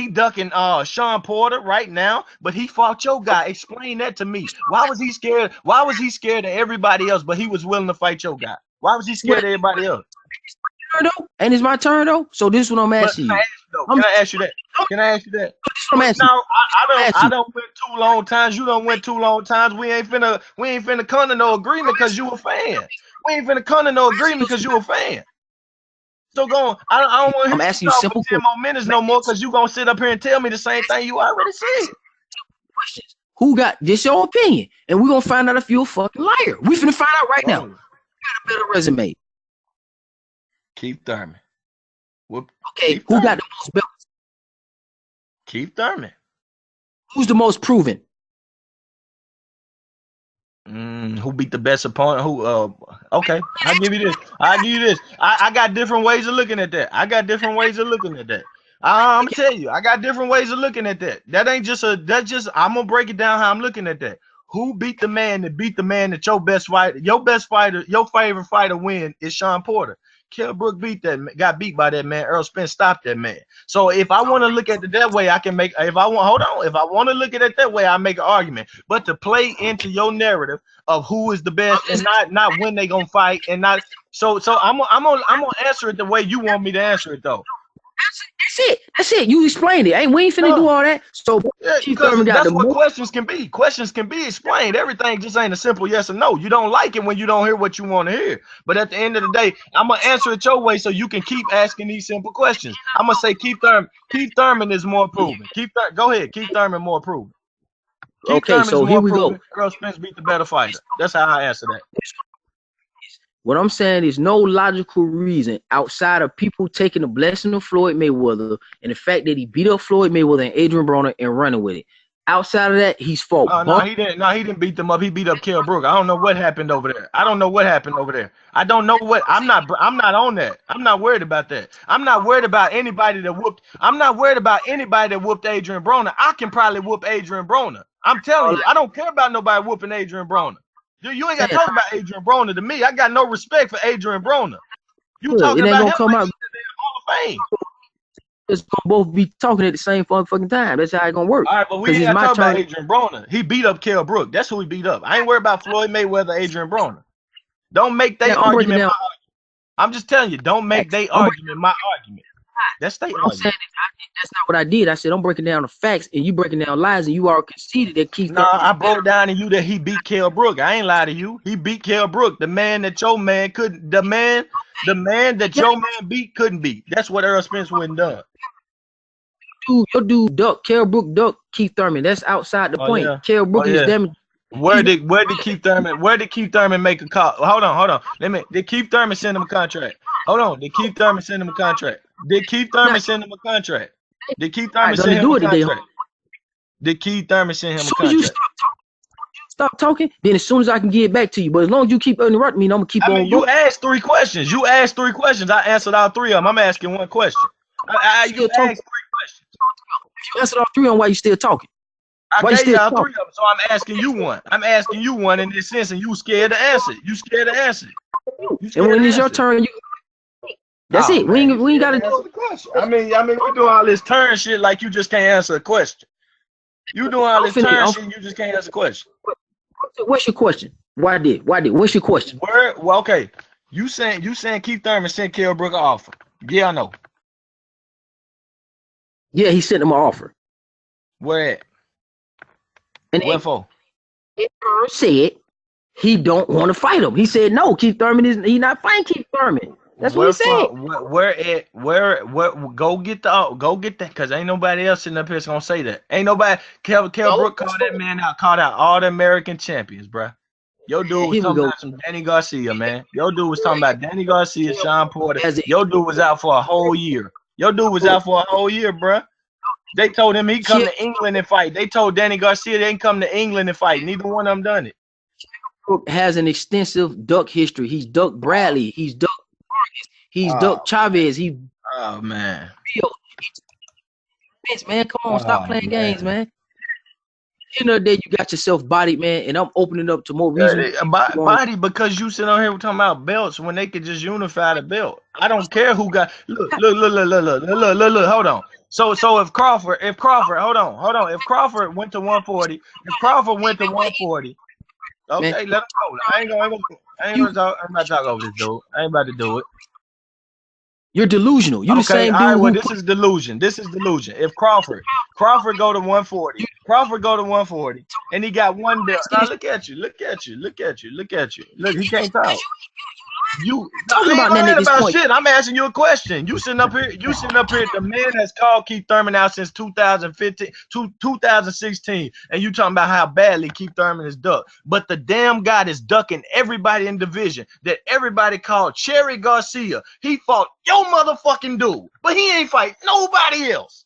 ducking Sean Porter right now, but he fought your guy. Explain that to me. Why was he scared? Why was he scared of everybody else, but he was willing to fight your guy? Why was he scared of everybody else? And it's my turn though. So this is what I'm asking you. Can I ask you that? Can I ask you that? No, I don't win 2 long times. You don't win 2 long times. We ain't finna come to no agreement because you a fan. We ain't finna come to no agreement because you a fan. So go on. I don't want to I'm asking you simple 10 more minutes no more because you gonna sit up here and tell me the same thing you already said. Questions. Who got this your opinion? And we're gonna find out if you're a fucking liar. We finna find out right now. Who got a better resume? Keith Thurman. Okay, Keith who Thurman. got the most belts? Keith Thurman. Who's the most proven? Who beat the best opponent? Who? Okay, I'll give you this. I got different ways of looking at that. I'm gonna tell you, I got different ways of looking at that. That's just. I'm gonna break it down how I'm looking at that. Who beat the man that your best fighter, your favorite fighter win is Sean Porter. Kell Brook got beat by that man. Errol Spence stopped that man. So if I want to look at it that way, I can make. If I want to look at it that way, I make an argument. But to play into your narrative of who is the best and not when they gonna fight and not. So I'm gonna answer it the way you want me to answer it though. That's it. You explained it. We ain't finna do all that. So that's what questions can be. Questions can be explained. Everything just ain't a simple yes or no. You don't like it when you don't hear what you want to hear. But at the end of the day, I'm gonna answer it your way so you can keep asking these simple questions. I'm gonna say Keith Thurman is more proven. Go ahead. Keith Thurman more proven. Okay, so here we go. Errol Spence beat the better fighter. That's how I answer that. What I'm saying is no logical reason outside of people taking the blessing of Floyd Mayweather and the fact that he beat up Floyd Mayweather and Adrian Broner and running with it. Outside of that, he's fought. No, he didn't. No, he didn't beat them up. He beat up Kell Brook. I don't know what happened over there. I don't know what. I'm not on that. I'm not worried about that. I'm not worried about anybody that whooped. I'm not worried about anybody that whooped Adrian Broner. I can probably whoop Adrian Broner. I'm telling you, I don't care about nobody whooping Adrian Broner. You ain't got to talk about Adrian Broner to me. I got no respect for Adrian Broner. You talking about him come out Hall of Fame. It's gonna both be talking at the same fucking time. That's how it's gonna work. All right, but we ain't got to talk about Adrian Broner. He beat up Kell Brook. That's who he beat up. I ain't worried about Floyd Mayweather, Adrian Broner. Don't make their argument my argument. I'm just telling you, don't make their argument my argument. That's their argument. That's not what I did. I said I'm breaking down the facts and you breaking down lies, and you all conceded that Keith. No, I broke down to you that he beat Kell Brook. I ain't lie to you. He beat Kell Brook. The man that your man couldn't. The man that your man beat couldn't beat. That's what Errol Spence wouldn't done. Your dude duck Kell Brook duck Keith Thurman. That's outside the point. Yeah. Kell Brook is damn. Where did Keith Thurman make a call? Hold on. Did Keith Thurman send him a contract? Hold on. Did Keith Thurman send him a contract? Did Keith Thurman send him a contract? Did Keith Thurman send him a contract? Did Keith Thurman send him a contract? Stop talking, then as soon as I can get back to you. But as long as you keep interrupting me, I'm gonna keep on. You asked 3 questions. I answered all 3 of them. I'm asking 1 question. You asked 3 questions. If you answered all 3 of them, why you still talking? I gave you all 3 of them, so I'm asking you one. I'm asking you one in this sense, and you scared to answer. And when it's your turn, that's it. Man, we ain't gotta do the question. I mean, we do all this turn shit like you just can't answer a question. You doing all this turn shit, you just can't answer a question. What's your question? Why did? What's your question? Well, okay. You saying Keith Thurman sent Kell Brook an offer? Yeah, I know. Yeah, he sent him an offer. Where at? And What for? Earl said he don't want to fight him. He said no. Keith Thurman he not fighting Keith Thurman. That's what he said. Go get that, because ain't nobody else sitting up here gonna say that. Ain't nobody. Kell Brook called that man out, called out all the American champions, bruh. Yo dude was talking about some Danny Garcia, man. Yo dude was talking about Danny Garcia, Sean Porter. Yo dude was out for a whole year. Bruh. They told him he'd come to England and fight. They told Danny Garcia they ain't come to England and fight. Neither one of them done it. Has an extensive duck history. He's ducked Bradley. He's ducked Vargas. He's ducked Chavez. Oh man. Man, come on, stop playing games, man. You know that you got yourself bodied, man, and I'm opening up to more reasons. Body, because you sit on here talking about belts when they could just unify the belt. I don't care who got look, hold on. So if Crawford, hold on. If Crawford went to 140, okay, man, let him go. I ain't gonna talk over this dude. I ain't about to do it. You're delusional. You the same dude. All right, well, this is delusion. If Crawford go to 140, and he got one belt. Now look at you. Look, he can't talk. You talking about shit. I'm asking you a question. You sitting up here. The man has called Keith Thurman out since 2015, 2016, and you talking about how badly Keith Thurman is ducked. But the damn guy is ducking everybody in division that everybody called Cherry Garcia. He fought your motherfucking dude, but he ain't fight nobody else.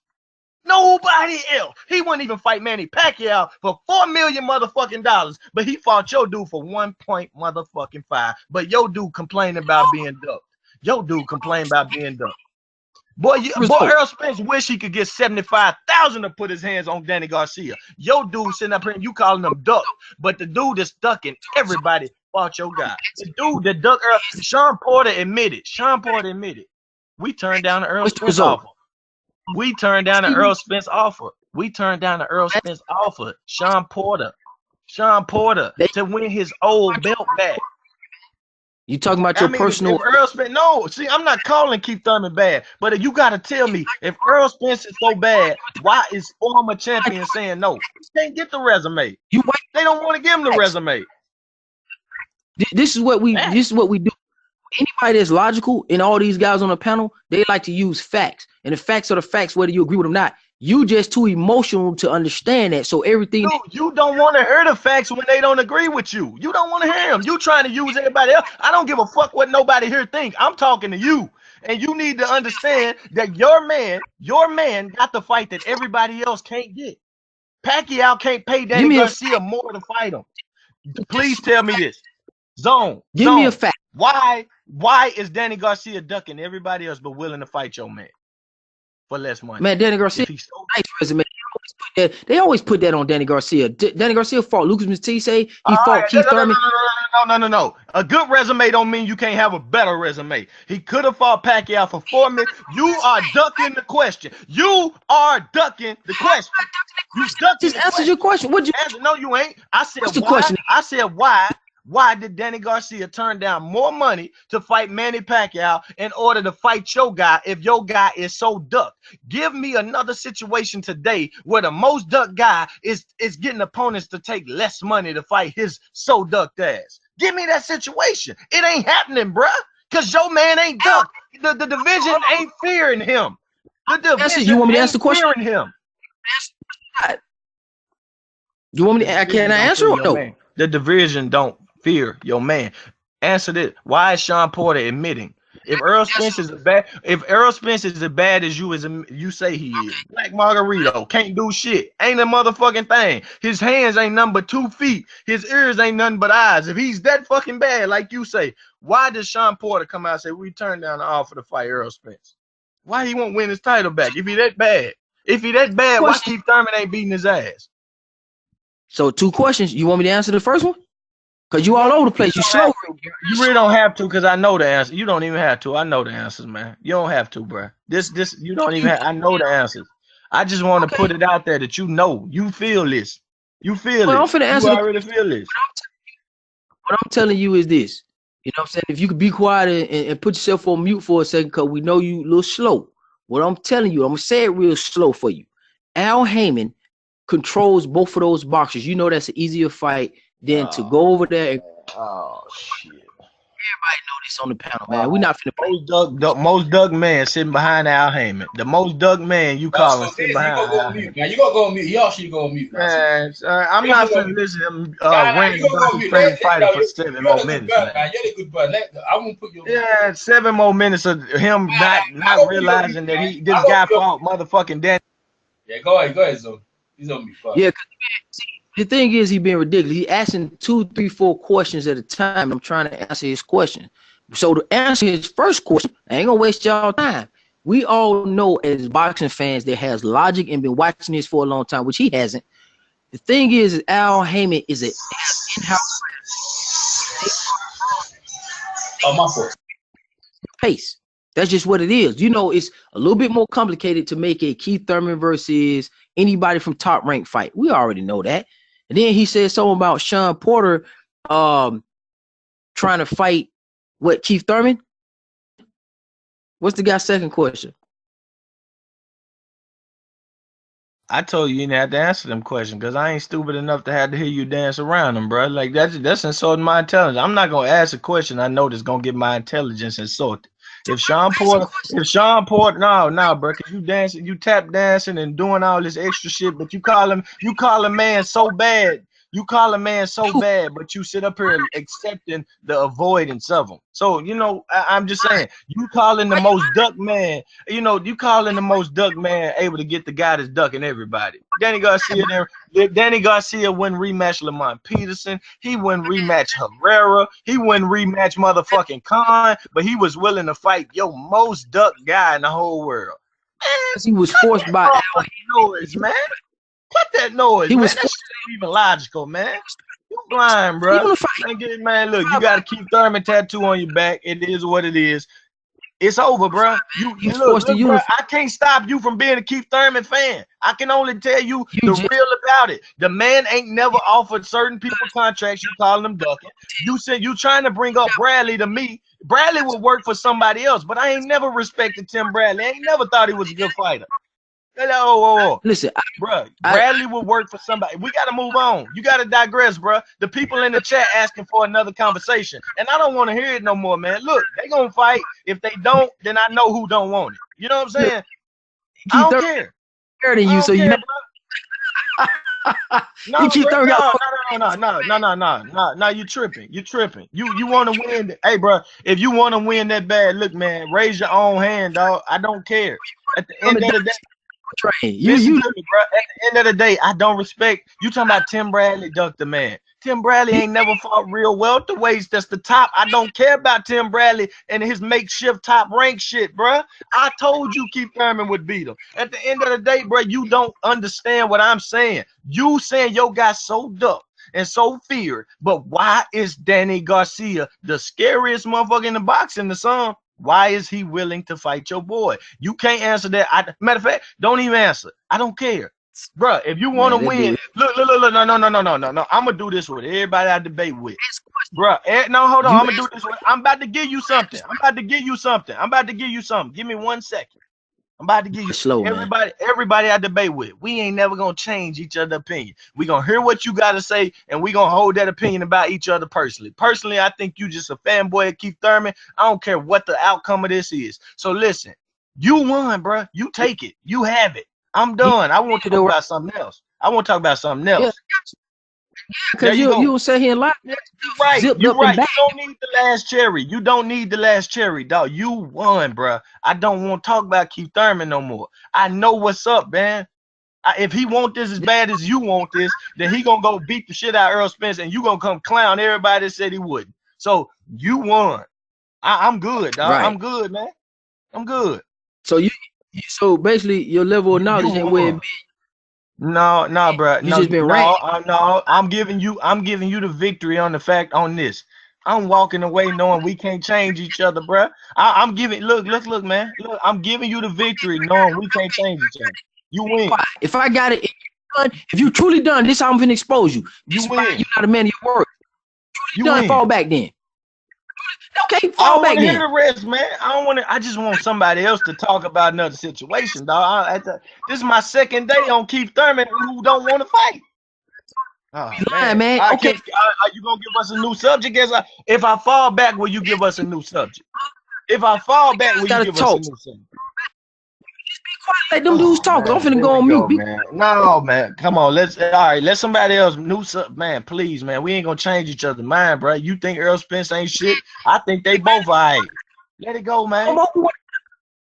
He wouldn't even fight Manny Pacquiao for $4 million motherfucking dollars, but he fought your dude for 1.5. But your dude complained about being ducked. Boy, Errol Spence wish he could get $75,000 to put his hands on Danny Garcia. Your dude sitting up here and you calling him duck, but the dude is ducking everybody fought your guy. The dude that ducked Earl, Sean Porter admitted. We turned down the Errol Spence offer. We turned down the Errol Spence offer. Sean Porter to win his old belt back. You talking about your personal? If Errol Spence, no. See, I'm not calling Keith Thurman bad, but you got to tell me if Errol Spence is so bad, why is former champion saying no? He can't get the resume. They don't want to give him the resume. This is what we do. Anybody that's logical and all these guys on the panel, they like to use facts. And the facts are the facts, whether you agree with them or not. You just too emotional to understand that. So everything. Dude, you don't want to hear the facts when they don't agree with you. You don't want to hear them. You trying to use everybody else. I don't give a fuck what nobody here think. I'm talking to you. And you need to understand that your man got the fight that everybody else can't get. Pacquiao can't pay Danny Garcia more to fight him. Please tell me this. Give me a fact. Why is Danny Garcia ducking everybody else but willing to fight your man for less money? Man, Danny Garcia, nice resume. They always put that on Danny Garcia. Danny Garcia fought Lucas Matisse. He fought Keith Thurman. No. A good resume don't mean you can't have a better resume. He could have fought Pacquiao for $4 million. You are ducking the question. You just answered your question. What'd you answer? No, you ain't. I said what's the question? I said why. Why did Danny Garcia turn down more money to fight Manny Pacquiao in order to fight your guy if your guy is so ducked? Give me another situation today where the most ducked guy is getting opponents to take less money to fight his so ducked ass. Give me that situation. It ain't happening, bruh, because your man ain't ducked. The division ain't fearing him. The division you want me to answer the question? Fearing him. You want me to? Can I answer or no? Man. The division don't fear your man. Answer this. Why is Sean Porter admitting if Errol Spence is as bad as you say he is? Black Margarito can't do shit. Ain't a motherfucking thing. His hands ain't nothing but 2 feet. His ears ain't nothing but eyes. If he's that fucking bad, like you say, why does Sean Porter come out and say we turned down the offer to fight Errol Spence? Why he won't win his title back if he that bad? Why Keith Thurman ain't beating his ass? So 2 questions. You want me to answer the first one? Because you all over the place. You slow. You really don't have to, because I know the answer. You don't even have to. I know the answers, man. You don't have to, bro. This you don't even have. I know the answers. I just want to put it out there that you know. You feel this. You feel it. I'm finna answer. You already feel this. What I'm telling you is this. You know what I'm saying? If you could be quiet and put yourself on mute for a second, because we know you a little slow. What I'm telling you, I'm going to say it real slow for you. Al Heyman controls both of those boxers, you know that's an easier fight than to go over there and shit. everybody know this on the panel, man. We not finna play. Most Doug man sitting behind Al Heyman. The most Doug man you calling sitting behind Al Heyman. Man, you gotta go on mute. Y'all should go on mute. Man, I'm not finna listen to him rant about his favorite fighter for 7 more minutes, man. You're a good bud. I won't put you. Yeah, 7 more minutes of him not realizing that this guy fought motherfucking Danny. Yeah, go ahead, Zo. He's on mute. Yeah, the thing is, he being ridiculous. He asking 2, 3, 4 questions at a time. I'm trying to answer his question. So to answer his first question, I ain't gonna waste y'all time. We all know as boxing fans that has logic and been watching this for a long time, which he hasn't. The thing is Al Heyman is an in-house my fault. pace. That's just what it is. You know, it's a little bit more complicated to make a Keith Thurman versus anybody from Top Rank fight. We already know that. And then he said something about Sean Porter trying to fight Keith Thurman? What's the guy's second question? I told you didn't have to answer them questions because I ain't stupid enough to have to hear you dance around them, bro. Like that's insulting my intelligence. I'm not gonna ask a question I know that's gonna get my intelligence insulted. If Sean Porter, no, bro, cause you dancing, you tap dancing and doing all this extra shit, but you call a man so bad. You call a man so bad, but you sit up here accepting the avoidance of him. So, you know, I'm just saying, you calling the most duck man, you know, you calling the most duck man able to get the guy that's ducking everybody. Danny Garcia wouldn't rematch Lamont Peterson. He wouldn't rematch Herrera. He wouldn't rematch motherfucking Khan, but he was willing to fight your most duck guy in the whole world. Man, he was forced by Al noise, man. Cut that noise, man. That's even logical, man. You blind, bro. Man, look, you got to keep Thurman tattoo on your back. It is what it is. It's over, bro. Look, bro, I can't stop you from being a Keith Thurman fan. I can only tell you the real about it. The man ain't never offered certain people contracts. You calling them ducking. You said you trying to bring up Bradley to me. Bradley would work for somebody else, but I ain't never respected Tim Bradley. I ain't never thought he was a good fighter. Listen, bro, Bradley will work for somebody. We got to move on. You got to digress, bro. The people in the chat asking for another conversation, and I don't want to hear it no more, man. Look, they gonna fight. If they don't, then I know who don't want it. You know what I'm saying? I don't care. Than you, so you know. No, you tripping. You tripping. You want to win. Hey, bro, if you want to win that bad, look, man, raise your own hand, dog. I don't care. At the end of the day. Listen to me, bro. At the end of the day, I don't respect you. Talking about Tim Bradley ducked the man. Tim Bradley ain't never fought real welterweights. That's the top. I don't care about Tim Bradley and his makeshift top rank shit, bro. I told you Keith Thurman would beat him. At the end of the day, bro, you don't understand what I'm saying. You saying your guy so ducked and so feared, but why is Danny Garcia the scariest motherfucker in the boxing, the son? Why is he willing to fight your boy? You can't answer that. Matter of fact, don't even answer. I don't care. Bro, if you want to win, look, no. I'm going to do this with everybody I debate with. Bro, no, hold on. I'm going to do this with, I'm about to give you something. Give me 1 second. I'm about to give you everybody I debate with. We ain't never gonna change each other's opinion. We gonna hear what you gotta say, and we gonna hold that opinion about each other personally. Personally, I think you just a fanboy of Keith Thurman. I don't care what the outcome of this is. So listen, you won, bro. You take it. You have it. I'm done. I want to talk about something else. Yeah. Because you say here a lot. Right. You're right. You don't need the last cherry. Dog. You won, bro. I don't want to talk about Keith Thurman no more. I know what's up, man. If he want this as bad as you want this, then he gonna go beat the shit out of Errol Spence, and you gonna come clown everybody that said he wouldn't. So you won. I'm good, dog. Right. I'm good, man. I'm good. So basically your level of knowledge ain't where it be. No, bro. You just been ranting. No, I'm giving you the victory on the fact on this. I'm walking away knowing we can't change each other, bro. I'm giving look, man. Look, I'm giving you the victory knowing we can't change each other. You win. If I got it, if you truly done this, I'm gonna expose you. You win. You're not a man of your word. You done. Fall back then. Okay, I fall don't back want to hear then. the rest, man. I don't want to. I just want somebody else to talk about another situation, dog. This is my second day on Keith Thurman, who don't want to fight. Oh Lying, man. man. All right, Okay. are you gonna give us a new subject? If I fall back, will you give us a new subject? If I fall back, will you give us a new subject? Let them dudes talk. I'm finna go on mute. Man. No, man. Come on. Let somebody else man. Please, man. We ain't gonna change each other's mind, bro. You think Errol Spence ain't shit? I think they both all right. Let it go, man.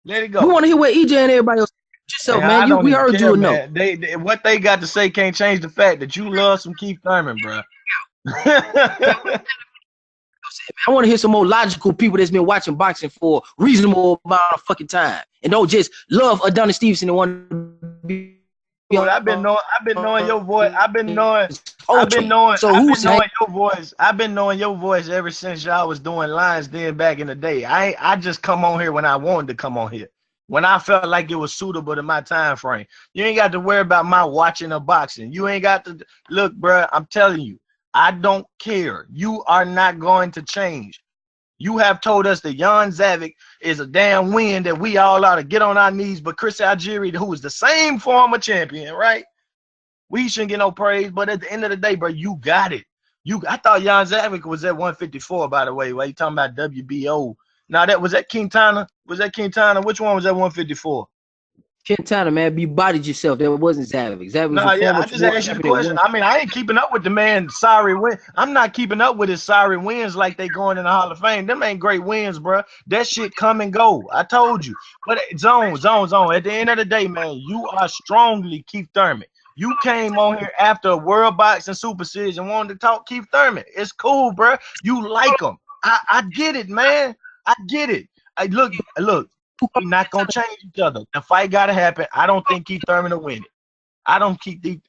Let it go. We want to hear what EJ and everybody else yourself, man. We heard you enough. They what they got to say can't change the fact that you love some Keith Thurman, bro. I want to hear some more logical people that's been watching boxing for a reasonable amount of fucking time and don't just love Adonis Stevenson and want to be. I've been knowing your voice. I've been knowing your voice ever since y'all was doing lines then back in the day. I just come on here when I wanted to come on here. When I felt like it was suitable to my time frame. You ain't got to worry about my watching or boxing. You ain't got to look, bro. I'm telling you, I don't care. You are not going to change. You have told us that Jan Zavic is a damn win that we all ought to get on our knees, but Chris Algieri, who is the same former champion, right? We shouldn't get no praise, but at the end of the day, bro, you got it. I thought Jan Zavic was at 154, by the way. While you talking about WBO. Now was that Quintana? Was that Quintana? Which one was at 154? Quintana, man, you bodied yourself. That wasn't Zavic. Zavic was a former I just asked you the question. I mean, I ain't keeping up with the man. Sorry win. I'm not keeping up with his sorry wins like they going in the Hall of Fame. Them ain't great wins, bro. That shit come and go. I told you. But zone. At the end of the day, man, you are strongly Keith Thurman. You came on here after a World Boxing Super Series and wanted to talk Keith Thurman. It's cool, bro. You like him. I get it, man. I get it. Look. We're not gonna change each other. The fight gotta happen. I don't think Keith Thurman will win it. I don't think Keith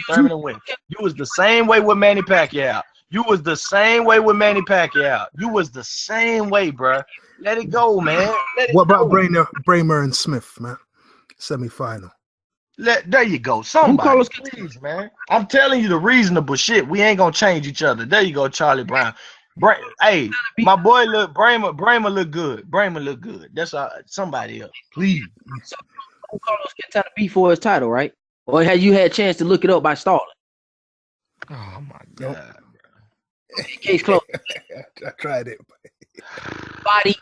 Thurman will win. You was the same way with Manny Pacquiao. You was the same way, bro. Let it go, man. What about Bramer and Smith, man? Semi-final. There you go. Somebody, please, man. I'm telling you the reasonable shit. We ain't gonna change each other. There you go, Charlie Brown. Hey, my boy Bramer look good. That's somebody else, please. So, Carlos Quintana beat for his title, right? Or had you had a chance to look it up by stalling? Oh my god, bro. Case closed. I tried it. Body.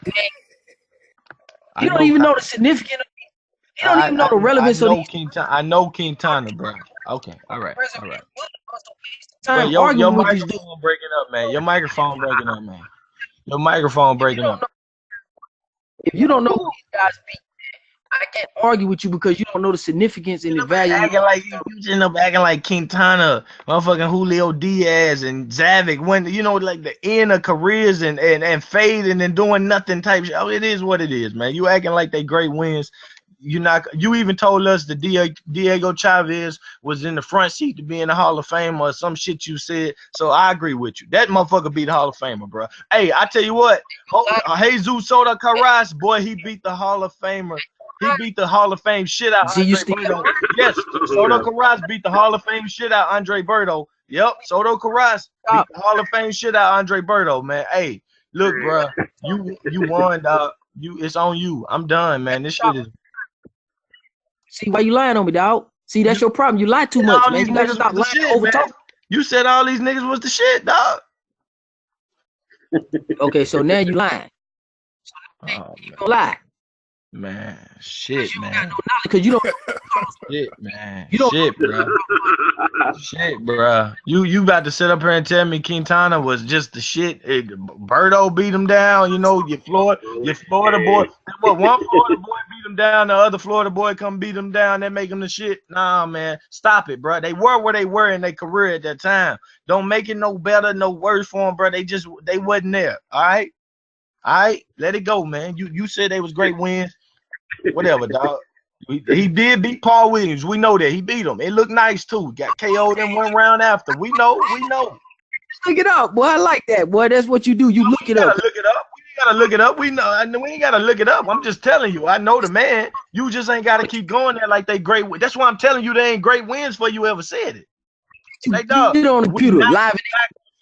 You don't even know the significance. You don't even know the relevance of these. I know Quintana, bro. Okay, all right. Time your arguing with microphone these dudes. breaking up, man. Your microphone breaking up, man. Your microphone breaking up. If you don't know who these guys beat, I can't argue with you because you don't know the significance and the value. You just end up acting like Quintana, motherfucking Julio Diaz and Zavic when like the end of careers and fading and doing nothing type shit. Oh, it is what it is, man. You acting like they great wins. You even told us that Diego Chavez was in the front seat to be in the Hall of Fame or some shit you said. So I agree with you. That motherfucker beat the Hall of Famer, bro. Hey, I tell you what, Jesus Soto Carras, boy, he beat the Hall of Famer. He beat the Hall of Fame shit out Andre Berto. Yes, Soto Carras beat the Hall of Fame shit out Andre Berto. Yep, Soto Carras beat the Hall of Fame shit out Andre Berto, man. Hey, look, bro, you won, dog. It's on you. I'm done, man. This shit is. See why you lying on me, dog? See, that's your problem. You lie too much, man. You gotta stop lying over talk. You said all these niggas was the shit, dog. Okay, so now you lying. You don't lie. Man, shit, man. Because you don't. Shit, man. Shit, bro. Shit, bro. You about to sit up here and tell me Quintana was just the shit? Berto beat him down. Your Florida boy. What, one Florida boy beat him down, the other Florida boy come beat him down. That make him the shit. Nah, man. Stop it, bro. They were where they were in their career at that time. Don't make it no better, no worse for them, bro. They wasn't there. All right. Let it go, man. You said they was great wins. Whatever, dog. He did beat Paul Williams. We know that. He beat him. It looked nice, too. Got KO'd in one round after. We know. Look it up, boy. I like that, boy. That's what you do. You look it up. Look it up. We gotta look it up. We know. We ain't gotta look it up. I'm just telling you. I know the man. You just ain't gotta keep going there like they great. That's why I'm telling you they ain't great wins for you ever said it. You did on the computer live.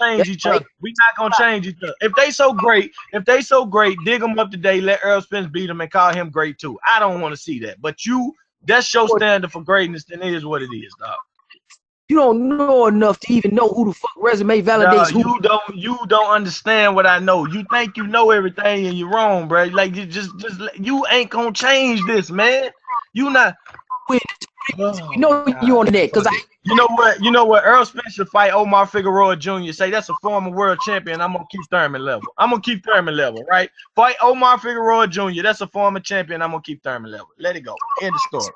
change each other. We not gonna change each other. If they so great, dig them up today. Let Errol Spence beat them and call him great too. I don't want to see that. But that's your standard for greatness. Then it is what it is, dog. You don't know enough to even know who the fuck resume validates who. You don't understand what I know. You think you know everything and you're wrong, bro. Like you ain't gonna change this, man. You not. We know you on the net because You know what? Errol Spence should fight Omar Figueroa Jr. Say that's a former world champion. I'm gonna keep Thurman level. Right? Fight Omar Figueroa Jr. That's a former champion. I'm gonna keep Thurman level. Let it go. End of story.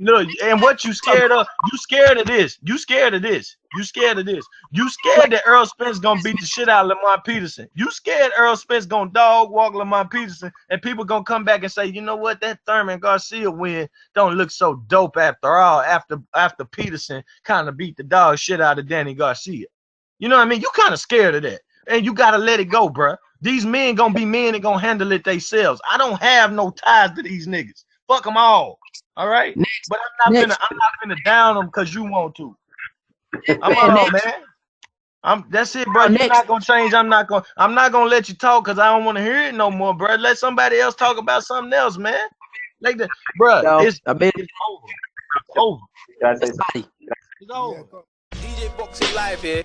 No, and what you scared of? You scared of this. You scared that Errol Spence gonna beat the shit out of Lamont Peterson. You scared Errol Spence gonna dog walk Lamont Peterson, and people gonna come back and say, you know what, that Thurman Garcia win don't look so dope after all. After Peterson kind of beat the dog shit out of Danny Garcia. You know what I mean? You kind of scared of that, and you gotta let it go, bruh. These men gonna be men and gonna handle it themselves. I don't have no ties to these niggas. Fuck them all. All right, but I'm not gonna down them because you want to. That's it, bro. You're not gonna change. I'm not gonna let you talk because I don't want to hear it no more, bro. Let somebody else talk about something else, man. Like that, bro. It's over. It's over. It's over. DJ Boxing Live here.